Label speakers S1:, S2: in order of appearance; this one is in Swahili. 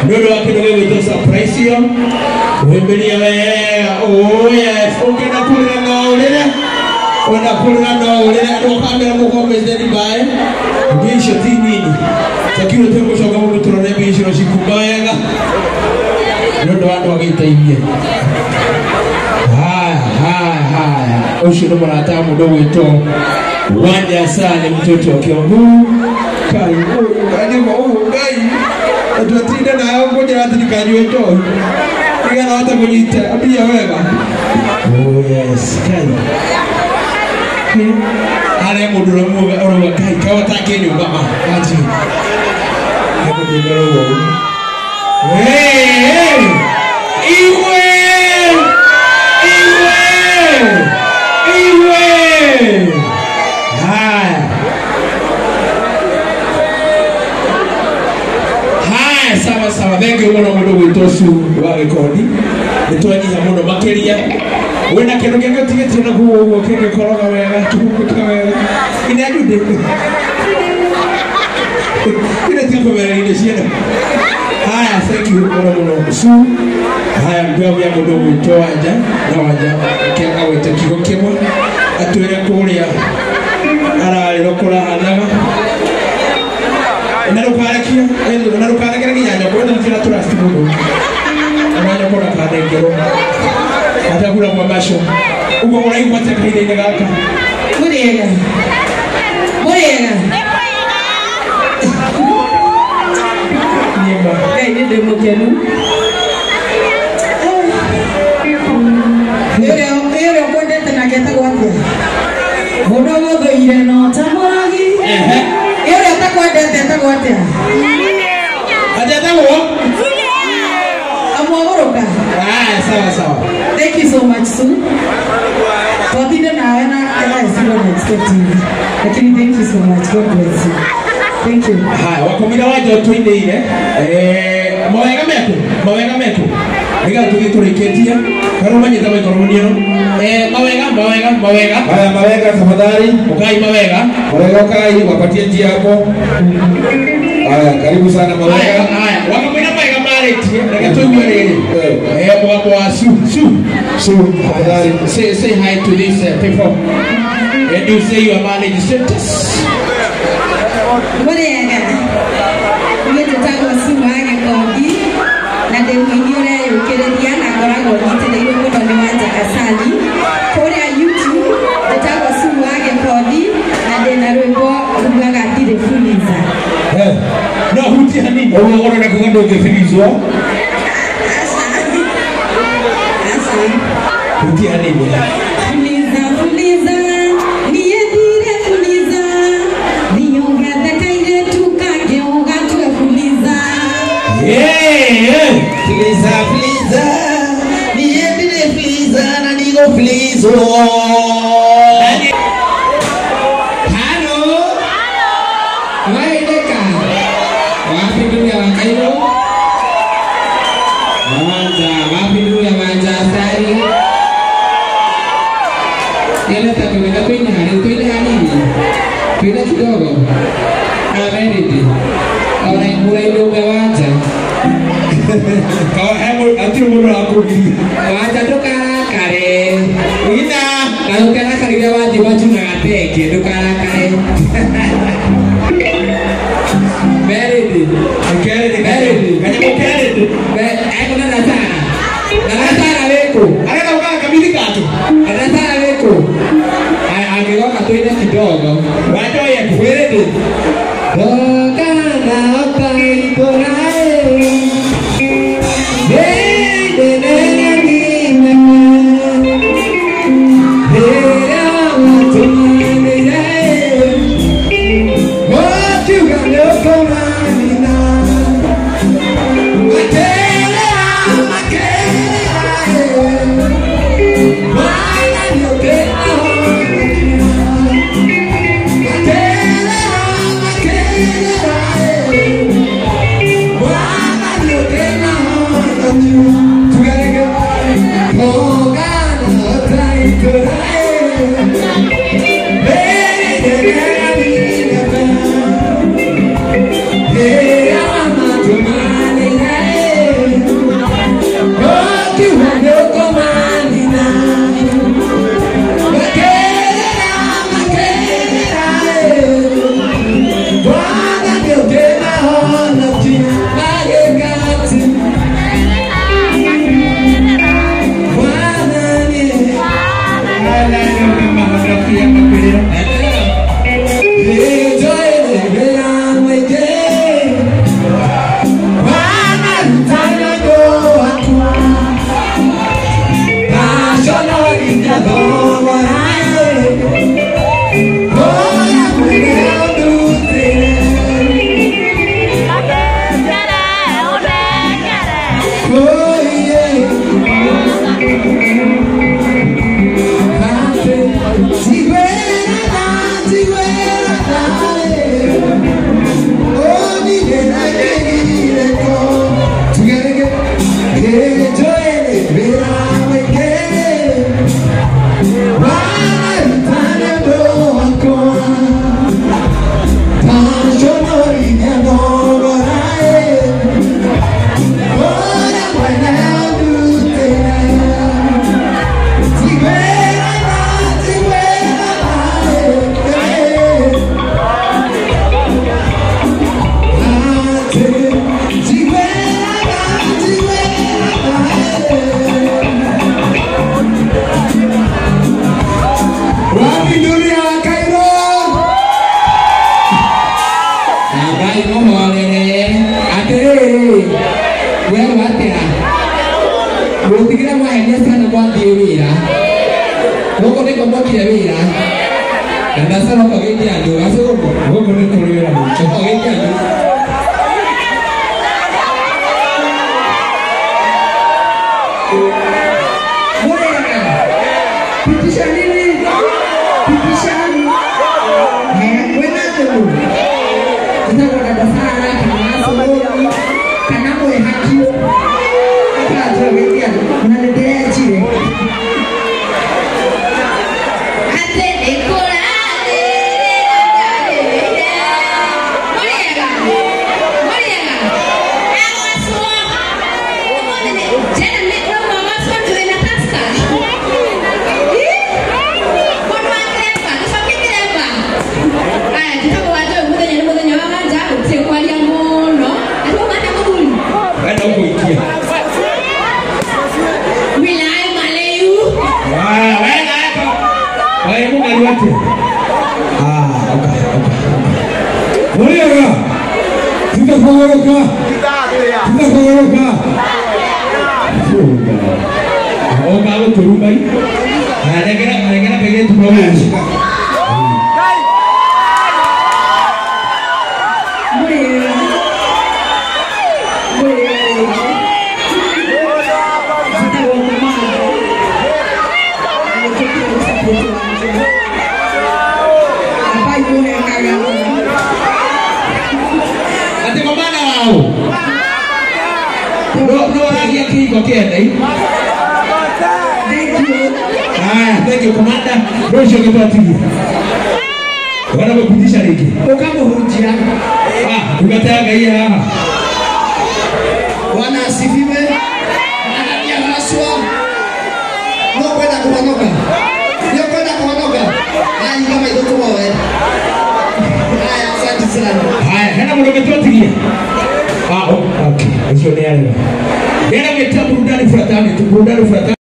S1: Ndio wakidogo wewe surprise hiyo. Wewe oh yes, ungena kula na ulele. Unakula na ulele ndio kamera mko mbele bae. Ngisho tinini. Takiro tembo shoga mu turone bisho shikubayaga. Ndio watu wakitaimia. Haya. Ushiro barata mdogo wetu. Wanja sana mtoto wa Kiambu. Kai gai. Atuatinda na hao ngoja hata nikajue to. Igana hata kunyita abia wega. Oh yes, kai. Ale mudura muga oro kai kawa take ni baba. Aji. Hapo ndio hey! Iwe! Hai, sawa bengi uno mudogo itosu wa rekodi. Nitwani hamuno makeria. Wena kero kenge tigeti na huo kenge koroga wega tukuka wega. Ina ajude. Ina tiempo vera ina shida. Haya, thank you muno su. Haya mdogo ya mudogo itoaja na waja kenga wete kigokemwa atwere kuria ara rokora anaga narukarekia nyanya kwenda ngira trust mudo amanya kora kadengero ata kula kwa basho uko mura ipate kide ile gaka muriega nyema kai ni demo kenu Yore kwenda tena geta gwatia. Mudogo goire no tamoragi. Yore atakwenda tena gwatia. Ajata wo? Amworoka. Sawa. Thank you so much Sue. Todine nawe na sio expecting. Lakini thank you so much. God bless you. Thank you. Hai, wakomira waje twinde ile. Mawega metu. Ega tugitureketia. Karumanye tawe koroniero. Mawega. Haya mawega tafadhali. Ukai mawega. Mawega ukai wapatie njia hapo. Haya karibu sana mawega. Haya wakamwina mawega mareti. Ndio tuimwelele. Kwa su tafadhali. Say hi to this people. And you say your marriage status.
S2: Mawega. Umetaka sumaga kondi. Na ndio mwingine ukiredia na korago nitende kwa ndo wanja kasali kore YouTube ndetagwa sumu wake kodi na ndena rwimbo rugaga ndire fuliza
S1: no huti hanini unaona na kugando ungefilizwa huti hanini
S2: fuliza niye dire fuliza niyonga dakaire tukageoga tuwe fuliza
S1: Fliza niye fliza na nigo flizo Hello Waideka wapi ndugu ya Kairo wapi ndugu ya Manchester Yale takwenda kwenye hali kwenda kidogo Amenidi Alright mulai umewacha Kau hemu ati umur aku ni. Wajar tu kare. Ina. Kalau kare dia wajib ngate gitu kare. Married. Kanya mau married. Aku nak dasar. Dasar aku. Ada tahu kan kami di katu. Dasar aku. Aku katu ini kidogo. Wajar ya married. Kana apa itu Hey, I'm not wira goko niko mokire wira na sasa kwa geti andu ase goko ni kuri wira mu kwa geti andu Thank you, Commander. Rosho kipatiki. Wana kupitisha ligi. Ukamo hujia. Tukataka hii hapa. Wana asifiwe. Anatia haswa. Kwenda kuondoka. Ndio kwenda kuondoka. Haya kama itoto wewe. Haya asante sana. Haya, hana mdogo tuatikia. Okay. Hiyo ni yale. Ndio ngetia burudani fuatani, burudani fuatani.